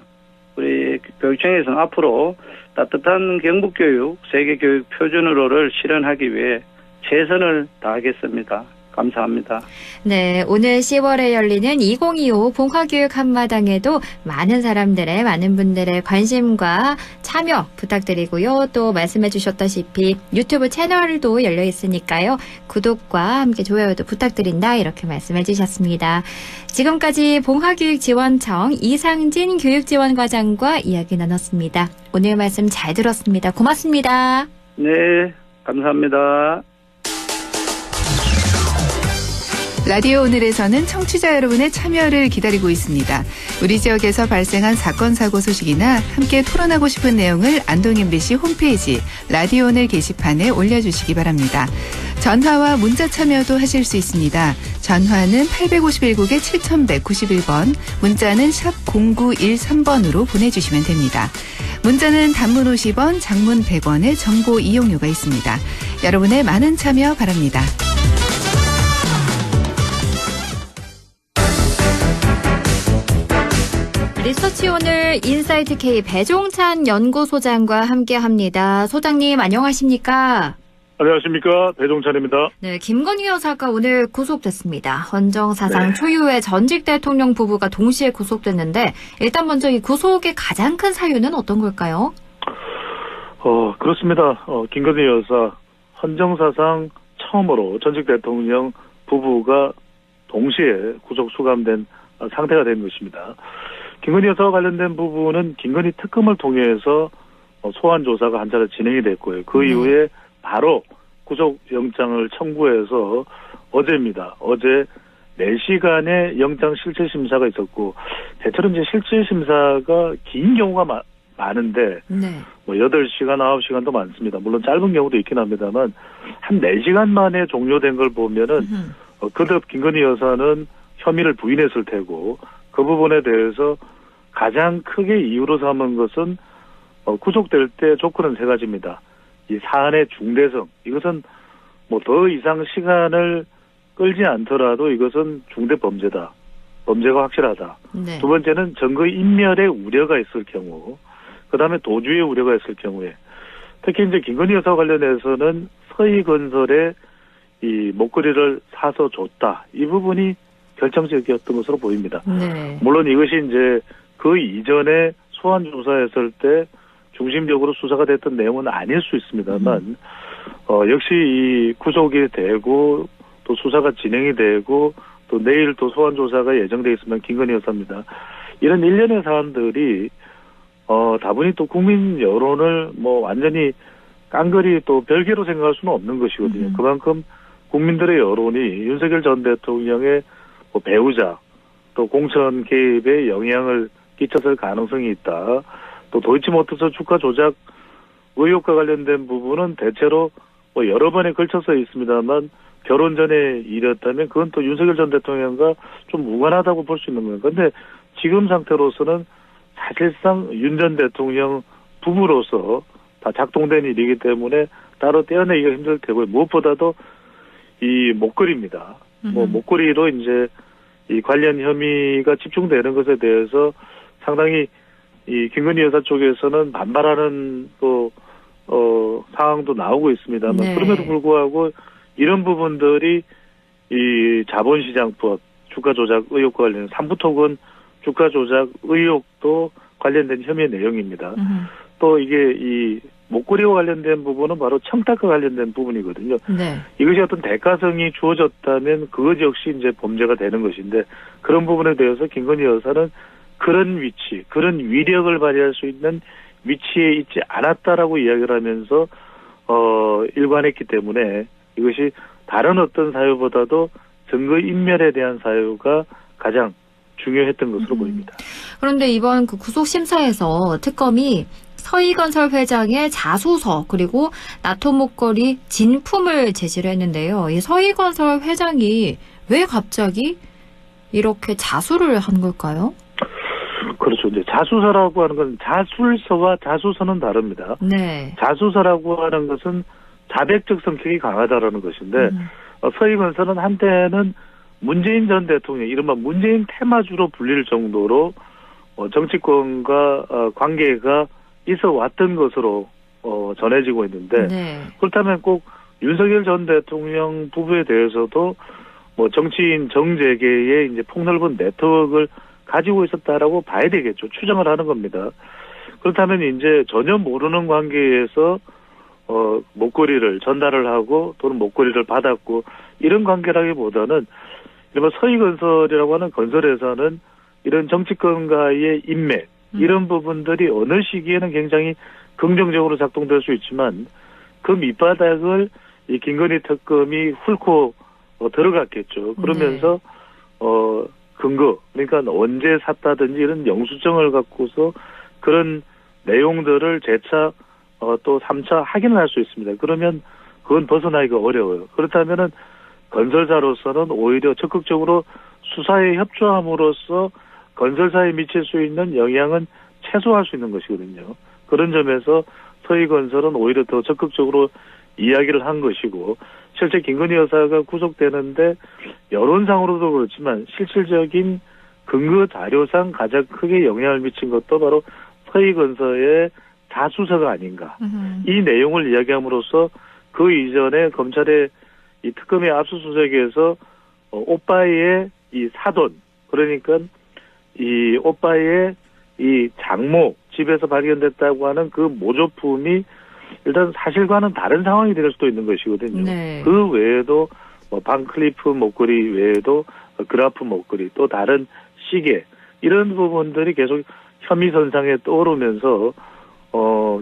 우리 교육청에서는 앞으로 따뜻한 경북교육, 세계교육 표준으로를 실현하기 위해 최선을 다하겠습니다. 감사합니다. 네, 오늘 10월에 열리는 2025 봉화교육 한마당에도 많은 분들의 관심과 참여 부탁드리고요. 또 말씀해 주셨다시피 유튜브 채널도 열려 있으니까요. 구독과 함께 좋아요도 부탁드린다 이렇게 말씀해 주셨습니다. 지금까지 봉화교육지원청 이상진 교육지원과장과 이야기 나눴습니다. 오늘 말씀 잘 들었습니다. 고맙습니다. 네, 감사합니다. 라디오 오늘에서는 청취자 여러분의 참여를 기다리고 있습니다. 우리 지역에서 발생한 사건 사고 소식이나 함께 토론하고 싶은 내용을 안동 MBC 홈페이지 라디오 오늘 게시판에 올려주시기 바랍니다. 전화와 문자 참여도 하실 수 있습니다. 전화는 851국에 7191번, 문자는 샵 0913번으로 보내주시면 됩니다. 문자는 단문 50원, 장문 100원의 정보 이용료가 있습니다. 여러분의 많은 참여 바랍니다. 리서치 오늘 인사이트 K 배종찬 연구소장과 함께합니다. 소장님 안녕하십니까? 안녕하십니까. 배종찬입니다. 네, 김건희 여사가 오늘 구속됐습니다. 헌정사상 초유의 전직 대통령 부부가 동시에 구속됐는데 일단 먼저 이 구속의 가장 큰 사유는 어떤 걸까요? 그렇습니다. 김건희 여사 헌정사상 처음으로 전직 대통령 부부가 동시에 구속 수감된 상태가 된 것입니다. 김건희 여사와 관련된 부분은 김건희 특검을 통해서 소환 조사가 한 차례 진행이 됐고요. 그 이후에 바로 구속영장을 청구해서 어제입니다. 어제 4시간의 영장 실질심사가 있었고 대체로 이제 실질심사가 긴 경우가 많은데 뭐 8시간, 9시간도 많습니다. 물론 짧은 경우도 있긴 합니다만 한 4시간 만에 종료된 걸 보면은 그듭 김건희 여사는 혐의를 부인했을 테고 그 부분에 대해서 가장 크게 이유로 삼은 것은 구속될 때 조건은 3가지입니다. 이 사안의 중대성, 이것은 뭐 더 이상 시간을 끌지 않더라도 이것은 중대 범죄다. 범죄가 확실하다. 네. 두 번째는 증거 인멸의 우려가 있을 경우, 그 다음에 도주의 우려가 있을 경우에, 특히 이제 김건희 여사 관련해서는 서희건설에 이 목걸이를 사서 줬다. 이 부분이 결정적이었던 것으로 보입니다. 네. 물론 이것이 이제 그 이전에 소환 조사했을 때 중심적으로 수사가 됐던 내용은 아닐 수 있습니다만, 역시 이 구속이 되고 또 수사가 진행이 되고 또 내일 또 소환 조사가 예정돼 있으면 김건희 여사입니다. 이런 일련의 사안들이 다분히 또 국민 여론을 뭐 완전히 깡그리 또 별개로 생각할 수는 없는 것이거든요. 그만큼 국민들의 여론이 윤석열 전 대통령의 뭐 배우자 또 공천 개입에 영향을 끼쳤을 가능성이 있다. 또 도이치모터스 주가 조작 의혹과 관련된 부분은 대체로 뭐 여러 번에 걸쳐서 있습니다만 결혼 전에 일이었다면 그건 또 윤석열 전 대통령과 좀 무관하다고 볼 수 있는 거예요. 그런데 지금 상태로서는 사실상 윤 전 대통령 부부로서 다 작동된 일이기 때문에 따로 떼어내기가 힘들 테고 무엇보다도 이 목걸이입니다. 뭐 목걸이로 이제 이 관련 혐의가 집중되는 것에 대해서 상당히 이 김건희 여사 쪽에서는 반발하는 또 상황도 나오고 있습니다만 네. 그럼에도 불구하고 이런 부분들이 이 자본시장법 주가 조작 의혹과 관련 3부토건 주가 조작 의혹도 관련된 혐의 내용입니다. 또 이게 이 목걸이와 관련된 부분은 바로 청탁과 관련된 부분이거든요. 네. 이것이 어떤 대가성이 주어졌다면 그것 역시 이제 범죄가 되는 것인데 그런 부분에 대해서 김건희 여사는 그런 위치, 그런 위력을 발휘할 수 있는 위치에 있지 않았다라고 이야기를 하면서 일관했기 때문에 이것이 다른 어떤 사유보다도 증거 인멸에 대한 사유가 가장 중요했던 것으로 보입니다. 그런데 이번 그 구속심사에서 특검이 서희건설 회장의 자소서 그리고 나토 목걸이 진품을 제시를 했는데요. 이 서희건설 회장이 왜 갑자기 이렇게 자수를 한 걸까요? 그렇죠. 이제 자수서라고 하는 건 자술서와 자수서는 다릅니다. 네. 자수서라고 하는 것은 자백적 성격이 강하다라는 것인데 서희건설은 한때는 문재인 전 대통령, 이른바 문재인 테마주로 불릴 정도로 정치권과 관계가 있어 왔던 것으로 전해지고 있는데 네. 그렇다면 꼭 윤석열 전 대통령 부부에 대해서도 뭐 정치인 정재계의 이제 폭넓은 네트워크를 가지고 있었다라고 봐야 되겠죠. 추정을 하는 겁니다. 그렇다면 이제 전혀 모르는 관계에서 목걸이를 전달을 하고 또는 목걸이를 받았고 이런 관계라기보다는 이른바 서희건설이라고 하는 건설회사는 이런 정치권과의 인맥 이런 부분들이 어느 시기에는 굉장히 긍정적으로 작동될 수 있지만 그 밑바닥을 이 김건희 특검이 훑고 들어갔겠죠. 그러면서 근거 그러니까 언제 샀다든지 이런 영수증을 갖고서 그런 내용들을 재차 또 3차 확인을 할 수 있습니다. 그러면 그건 벗어나기가 어려워요. 그렇다면은 건설사로서는 오히려 적극적으로 수사에 협조함으로써 건설사에 미칠 수 있는 영향은 최소화할 수 있는 것이거든요. 그런 점에서 서희건설은 오히려 더 적극적으로 이야기를 한 것이고 실제 김건희 여사가 구속되는데 여론상으로도 그렇지만 실질적인 근거 자료상 가장 크게 영향을 미친 것도 바로 서희건설의 자수서가 아닌가. 이 내용을 이야기함으로써 그 이전에 검찰의 이 특검의 압수수색에서 오빠의 이 사돈 그러니까 이 오빠의 이 장모 집에서 발견됐다고 하는 그 모조품이 일단 사실과는 다른 상황이 될 수도 있는 것이거든요. 네. 그 외에도 뭐 반클리프 목걸이 외에도 그라프 목걸이 또 다른 시계 이런 부분들이 계속 혐의 선상에 떠오르면서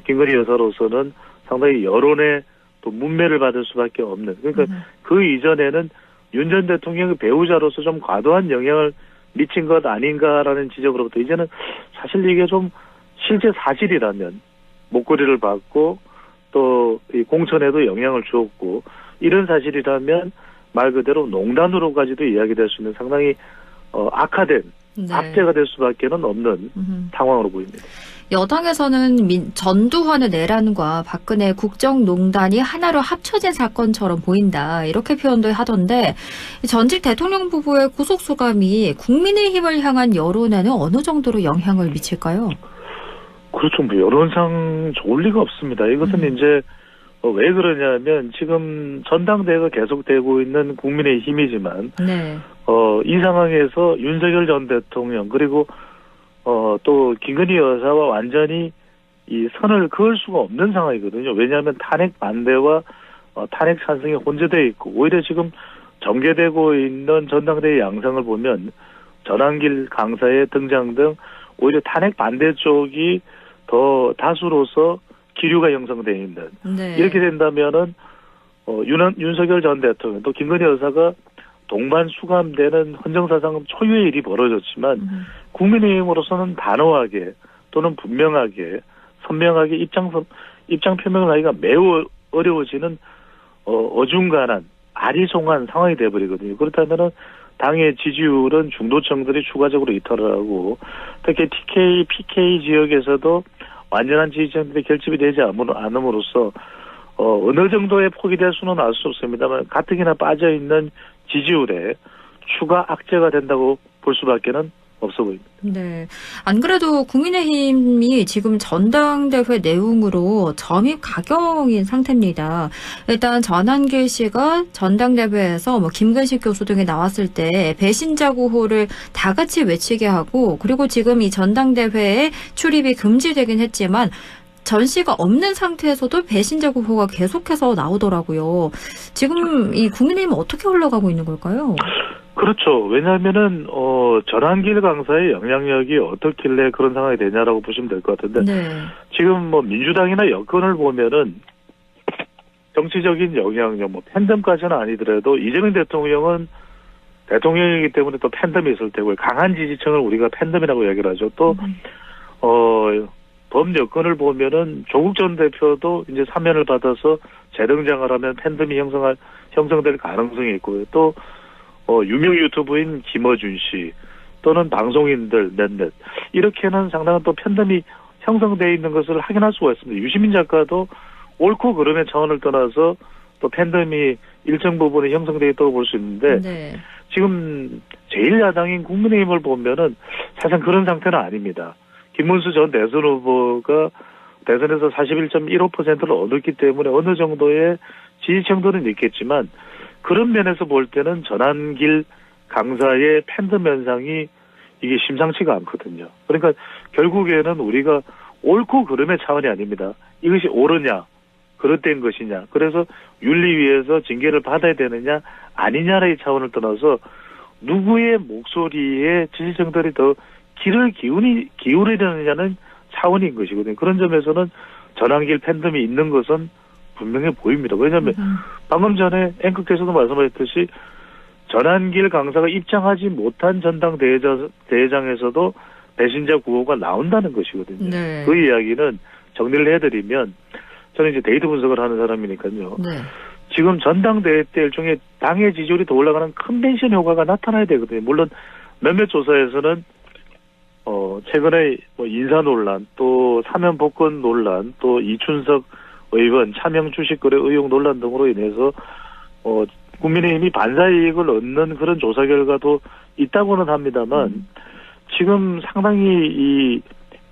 김건희 여사로서는 상당히 여론의 또 문매를 받을 수밖에 없는 그러니까 그 이전에는 윤 전 대통령의 배우자로서 좀 과도한 영향을 미친 것 아닌가라는 지적으로부터 이제는 사실 이게 좀 실제 사실이라면 목걸이를 받고 또 이 공천에도 영향을 주었고 이런 사실이라면 말 그대로 농단으로까지도 이야기될 수 있는 상당히 악화된 네. 악재가 될 수밖에는 없는 상황으로 보입니다. 여당에서는 전두환의 내란과 박근혜 국정농단이 하나로 합쳐진 사건처럼 보인다. 이렇게 표현도 하던데 전직 대통령 부부의 구속수감이 국민의힘을 향한 여론에는 어느 정도로 영향을 미칠까요? 그렇죠. 뭐 여론상 좋을 리가 없습니다. 이것은 이제 왜 그러냐면 지금 전당대회가 계속되고 있는 국민의힘이지만 네. 이 상황에서 윤석열 전 대통령 그리고 또 김건희 여사와 완전히 이 선을 그을 수가 없는 상황이거든요. 왜냐하면 탄핵 반대와 탄핵 찬성이 혼재되어 있고 오히려 지금 전개되고 있는 전당대회 양상을 보면 전환길 강사의 등장 등 오히려 탄핵 반대 쪽이 더 다수로서 기류가 형성되어 있는 네. 이렇게 된다면은 윤석열 전 대통령 또 김건희 여사가 동반 수감되는 헌정사상 초유의 일이 벌어졌지만 국민의힘으로서는 단호하게 또는 분명하게 선명하게 입장 표명을 하기가 매우 어려워지는 어중간한 아리송한 상황이 돼버리거든요. 그렇다면은 당의 지지율은 중도층들이 추가적으로 이탈을 하고 특히 TK, PK 지역에서도 완전한 지지층들이 결집이 되지 않음으로써 어느 정도의 폭이 될 수는 알 수 없습니다만 가뜩이나 빠져있는 지지율에 추가 악재가 된다고 볼 수밖에는 없어 보입니다. 네. 안 그래도 국민의힘이 지금 전당대회 내용으로 점입 가경인 상태입니다. 일단 전환길 씨가 전당대회에서 김근식 교수 등이 나왔을 때 배신자 구호를 다 같이 외치게 하고 그리고 지금 이 전당대회에 출입이 금지되긴 했지만 전 씨가 없는 상태에서도 배신자 구호가 계속해서 나오더라고요. 지금 이 국민의힘은 어떻게 흘러가고 있는 걸까요? 그렇죠. 왜냐하면은 전환길 강사의 영향력이 어떻길래 그런 상황이 되냐라고 보시면 될 것 같은데 네. 지금 뭐 민주당이나 여권을 보면은 정치적인 영향력, 뭐 팬덤까지는 아니더라도 이재명 대통령은 대통령이기 때문에 또 팬덤이 있을 테고요. 강한 지지층을 우리가 팬덤이라고 얘기를 하죠. 또 범여권을 보면은 조국 전 대표도 이제 사면을 받아서 재등장을 하면 팬덤이 형성될 가능성이 있고요. 또 유명 유튜브인 김어준 씨 또는 방송인들 몇몇 이렇게는 상당한 또 팬덤이 형성되어 있는 것을 확인할 수가 있습니다. 유시민 작가도 옳고 그름의 차원을 떠나서 또 팬덤이 일정 부분에 형성되어 있다고 볼 수 있는데 네. 지금 제1야당인 국민의힘을 보면은 사실 그런 상태는 아닙니다. 김문수 전 대선 후보가 대선에서 41.15%를 얻었기 때문에 어느 정도의 지지층들은 있겠지만 그런 면에서 볼 때는 전환길 강사의 팬덤 현상이 이게 심상치가 않거든요. 그러니까 결국에는 우리가 옳고 그름의 차원이 아닙니다. 이것이 옳으냐, 그릇된 것이냐. 그래서 윤리위에서 징계를 받아야 되느냐, 아니냐의 차원을 떠나서 누구의 목소리에 지지층들이 더 귀를 기울이려느냐는 차원인 것이거든요. 그런 점에서는 전환길 팬덤이 있는 것은 분명해 보입니다. 왜냐하면 방금 전에 앵커께서도 말씀하셨듯이 전환길 강사가 입장하지 못한 전당대회장에서도 배신자 구호가 나온다는 것이거든요. 네. 그 이야기는 정리를 해드리면 저는 이제 데이터 분석을 하는 사람이니까요. 네. 지금 전당대회 때 일종의 당의 지지율이 더 올라가는 컨벤션 효과가 나타나야 되거든요. 물론 몇몇 조사에서는 최근에 뭐 인사 논란, 또 사면 복권 논란, 또 이춘석 의원 차명 주식거래 의혹 논란 등으로 인해서 국민의힘이 반사이익을 얻는 그런 조사 결과도 있다고는 합니다만 지금 상당히 이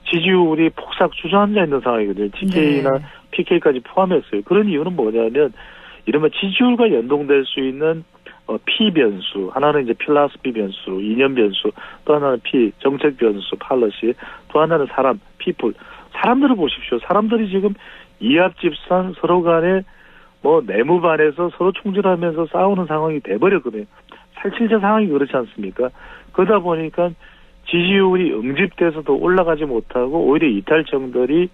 지지율이 폭삭 주저앉아 있는 상황이거든요. TK나 네. PK까지 포함했어요. 그런 이유는 뭐냐면 이른바 지지율과 연동될 수 있는 P 변수, 하나는 이제 필라스피 변수, 이념 변수, 또 하나는 P, 정책 변수, 팔러시, 또 하나는 사람, people. 사람들을 보십시오. 사람들이 지금 이합집산 서로 간에 뭐 내무반에서 서로 총질하면서 싸우는 상황이 돼버렸거든요. 실제 상황이 그렇지 않습니까? 그러다 보니까 지지율이 응집돼서도 올라가지 못하고 오히려 이탈청들이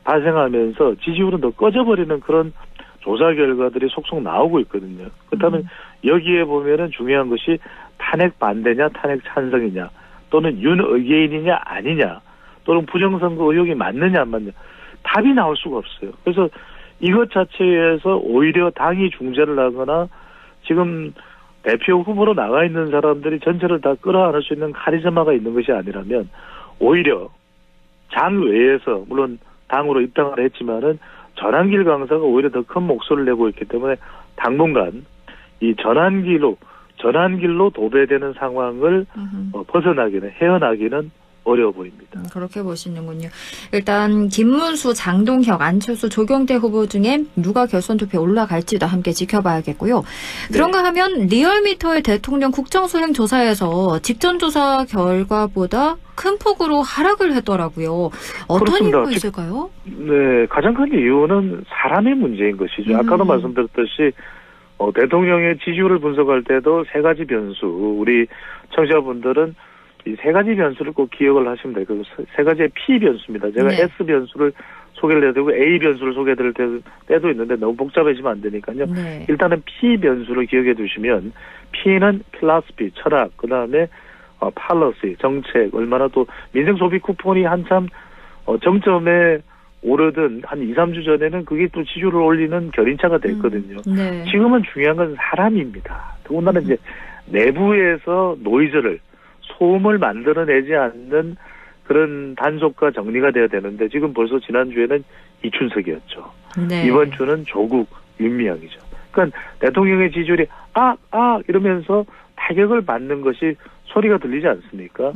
발생하면서 지지율은 더 꺼져버리는 그런 조사 결과들이 속속 나오고 있거든요. 그렇다면 여기에 보면은 중요한 것이 탄핵 반대냐, 탄핵 찬성이냐, 또는 윤의개인이냐 아니냐, 또는 부정선거 의혹이 맞느냐 안 맞느냐 답이 나올 수가 없어요. 그래서 이것 자체에서 오히려 당이 중재를 하거나 지금 대표 후보로 나가 있는 사람들이 전체를 다 끌어안을 수 있는 카리스마가 있는 것이 아니라면 오히려 당 외에서 물론 당으로 입당을 했지만은 전환길 강사가 오히려 더 큰 목소리를 내고 있기 때문에 당분간 이 전환길로 도배되는 상황을 벗어나기는 헤어나기는 어려워 보입니다. 그렇게 보시는군요. 일단 김문수, 장동혁, 안철수, 조경태 후보 중에 누가 결선 투표에 올라갈지도 함께 지켜봐야겠고요. 그런가 하면 리얼미터의 대통령 국정수행 조사에서 직전 조사 결과보다 큰 폭으로 하락을 했더라고요. 어떤 그렇습니다. 이유가 있을까요? 네, 가장 큰 이유는 사람의 문제인 것이죠. 아까도 말씀드렸듯이 대통령의 지지율을 분석할 때도 세 가지 변수, 우리 청취자분들은 이 세 가지 변수를 꼭 기억을 하시면 돼요. 그 세 가지의 P 변수입니다. 제가 네. S 변수를 소개를 해야 되고 A 변수를 소개해드릴 때도 있는데 너무 복잡해지면 안 되니까요. 네. 일단은 P 변수를 기억해 두시면 P는 필라스피, 철학, 그 다음에 팔러시, 정책, 얼마나 또 민생 소비 쿠폰이 한참 정점에 오르던 한 2, 3주 전에는 그게 또 지지율을 올리는 결인차가 됐거든요. 네. 지금은 중요한 건 사람입니다. 더군다나 이제 내부에서 노이즈를, 소음을 만들어내지 않는 그런 단속과 정리가 돼야 되는데 지금 벌써 지난주에는 이춘석이었죠. 네. 이번 주는 조국, 윤미향이죠. 그러니까 대통령의 지지율이 이러면서 타격을 받는 것이 소리가 들리지 않습니까?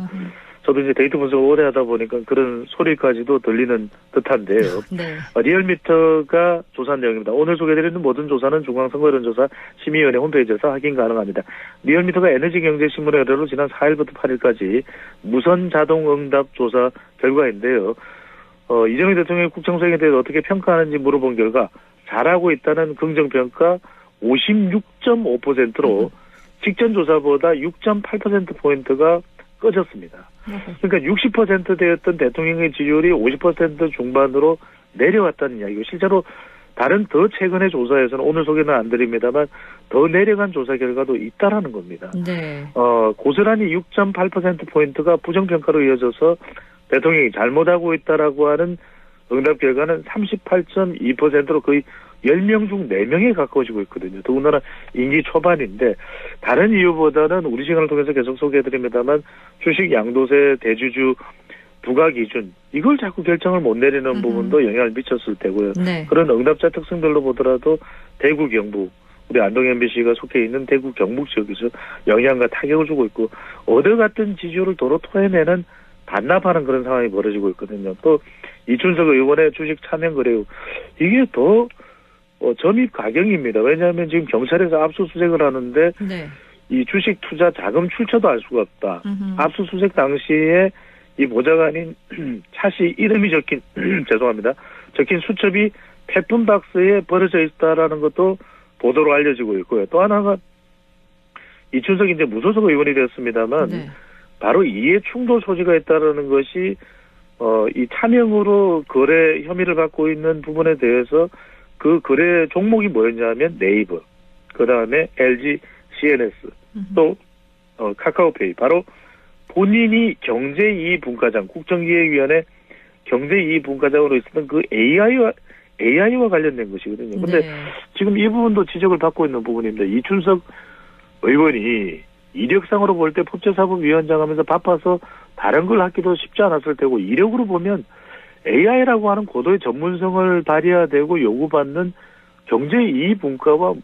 저도 이제 데이터 분석을 오래 하다 보니까 그런 소리까지도 들리는 듯한데요. 네. 리얼미터가 조사한 내용입니다. 오늘 소개해드리는 모든 조사는 중앙선거여론조사 심의위원회 홈페이지에서 확인 가능합니다. 리얼미터가 에너지경제신문의 의뢰로 지난 4일부터 8일까지 무선 자동응답 조사 결과인데요. 이재명 대통령의 국정수행에 대해서 어떻게 평가하는지 물어본 결과 잘하고 있다는 긍정평가 56.5%로 직전 조사보다 6.8%포인트가 꺼졌습니다. 그러니까 60%대였던 대통령의 지지율이 50% 중반으로 내려왔다는 이야기고, 실제로 다른 더 최근의 조사에서는 오늘 소개는 안 드립니다만 더 내려간 조사 결과도 있다라는 겁니다. 네. 고스란히 6.8%포인트가 부정평가로 이어져서 대통령이 잘못하고 있다라고 하는 응답 결과는 38.2%로 거의 10명 중 4명에 가까워지고 있거든요. 더군다나 임기 초반인데 다른 이유보다는 우리 시간을 통해서 계속 소개해드립니다만 주식 양도세 대주주 부과 기준 이걸 자꾸 결정을 못 내리는 부분도 영향을 미쳤을 테고요. 네. 그런 응답자 특성별로 보더라도 대구 경북 우리 안동현 MBC가 속해 있는 대구 경북 지역에서 영향과 타격을 주고 있고 어느 같은 지지율을 도로 토해내는 반납하는 그런 상황이 벌어지고 있거든요. 또 이춘석 의원의 주식 차명 거래후 이게 더 점입 가경입니다. 왜냐하면 지금 경찰에서 압수수색을 하는데 네. 이 주식 투자 자금 출처도 알 수가 없다. 압수수색 당시에 이 보좌관인 차씨 이름이 적힌 죄송합니다. 적힌 수첩이 폐품 박스에 버려져 있다라는 것도 보도로 알려지고 있고요. 또 하나가 이춘석이 이제 무소속 의원이 되었습니다만 네. 바로 이해 충돌 소지가 있다라는 것이 이 차명으로 거래 혐의를 받고 있는 부분에 대해서 그 거래 종목이 뭐였냐면 네이버, 그 다음에 LG, CNS, 또 카카오페이. 바로 본인이 경제이익분과장, 국정기획위원회 경제이익분과장으로 있었던 그 AI와 관련된 것이거든요. 근데 네. 지금 이 부분도 지적을 받고 있는 부분입니다. 이춘석 의원이 이력상으로 볼 때 법제사법위원장 하면서 바빠서 다른 걸 하기도 쉽지 않았을 테고 이력으로 보면 AI라고 하는 고도의 전문성을 발휘해야 되고 요구받는 경제이익분과와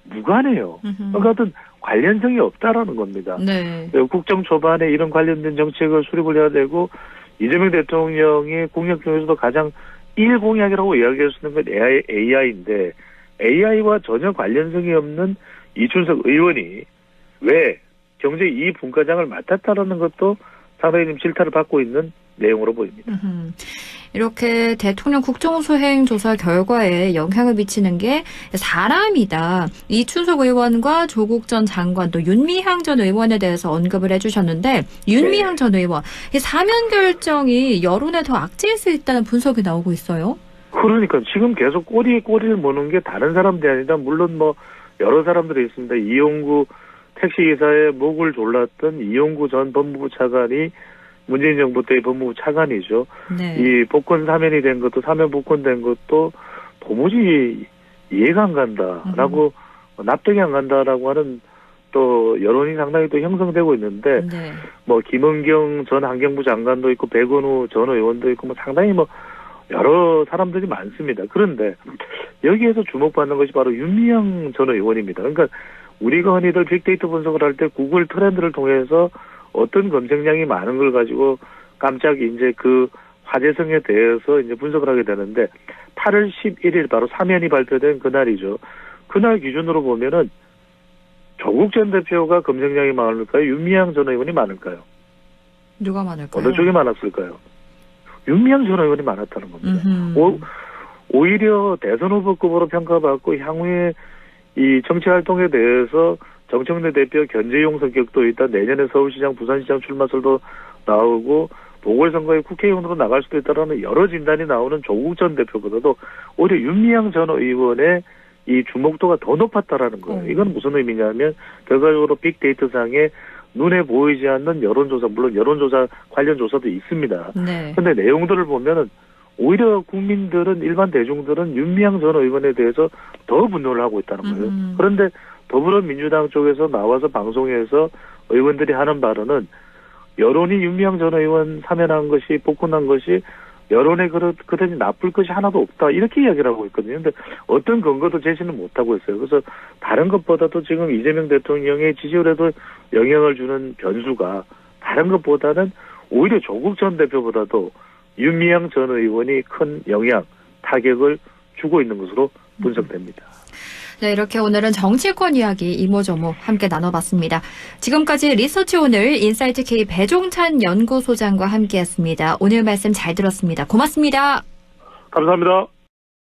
무관해요. 그러니까 어떤 관련성이 없다라는 겁니다. 네. 국정 초반에 이런 관련된 정책을 수립을 해야 되고 이재명 대통령의 공약 중에서도 가장 1공약이라고 이야기할 수 있는 건 AI인데 AI와 전혀 관련성이 없는 이춘석 의원이 왜 경제이익분과장을 맡았다라는 것도 상당히 좀 질타를 받고 있는 내용으로 보입니다. 이렇게 대통령 국정수행 조사 결과에 영향을 미치는 게 사람이다. 이춘석 의원과 조국 전 장관 또 윤미향 전 의원에 대해서 언급을 해주셨는데 윤미향 전 의원 이 사면 결정이 여론에 더 악재일 수 있다는 분석이 나오고 있어요. 그러니까 지금 계속 꼬리에 꼬리를 무는 게 다른 사람들이 아니라 물론 뭐 여러 사람들이 있습니다. 이용구 택시기사의 목을 졸랐던 이용구 전 법무부 차관이 문재인 정부 때의 법무부 차관이죠. 네. 이 복권 사면이 된 것도 사면 복권된 것도 도무지 이해가 안 간다라고 납득이 안 간다라고 하는 또 여론이 상당히 또 형성되고 있는데 네. 뭐 김은경 전 환경부 장관도 있고 백은우 전 의원도 있고 뭐 상당히 뭐 여러 사람들이 많습니다. 그런데 여기에서 주목받는 것이 바로 윤미향 전 의원입니다. 그러니까 우리가 흔히들 빅데이터 분석을 할 때 구글 트렌드를 통해서 어떤 검색량이 많은 걸 가지고 깜짝 이제 그 화재성에 대해서 이제 분석을 하게 되는데 8월 11일 바로 사면이 발표된 그날이죠. 그날 기준으로 보면은 조국 전 대표가 검색량이 많을까요? 윤미향 전 의원이 많을까요? 누가 많을까요? 어느 쪽이 많았을까요? 윤미향 전 의원이 많았다는 겁니다. 오히려 대선 후보급으로 평가받고 향후에 이 정치 활동에 대해서 정청래 대표 견제용 성격도 있다. 내년에 서울시장, 부산시장 출마설도 나오고 보궐선거에 국회의원으로 나갈 수도 있다라는 여러 진단이 나오는 조국 전 대표보다도 오히려 윤미향 전 의원의 이 주목도가 더 높았다라는 거예요. 이건 무슨 의미냐면 결과적으로 빅데이터상에 눈에 보이지 않는 여론조사, 물론 여론조사 관련 조사도 있습니다. 네. 근데 내용들을 보면은 오히려 국민들은, 일반 대중들은 윤미향 전 의원에 대해서 더 분노를 하고 있다는 거예요. 그런데 더불어민주당 쪽에서 나와서 방송에서 의원들이 하는 발언은 여론이 윤미향 전 의원 사면한 것이, 복권한 것이 여론에 그다지 나쁠 것이 하나도 없다. 이렇게 이야기를 하고 있거든요. 근데 어떤 근거도 제시는 못하고 있어요. 그래서 다른 것보다도 지금 이재명 대통령의 지지율에도 영향을 주는 변수가 다른 것보다는 오히려 조국 전 대표보다도 윤미향 전 의원이 큰 영향, 타격을 주고 있는 것으로 분석됩니다. 네, 이렇게 오늘은 정치권 이야기 이모저모 함께 나눠봤습니다. 지금까지 리서치 오늘 인사이트 K 배종찬 연구소장과 함께했습니다. 오늘 말씀 잘 들었습니다. 고맙습니다. 감사합니다.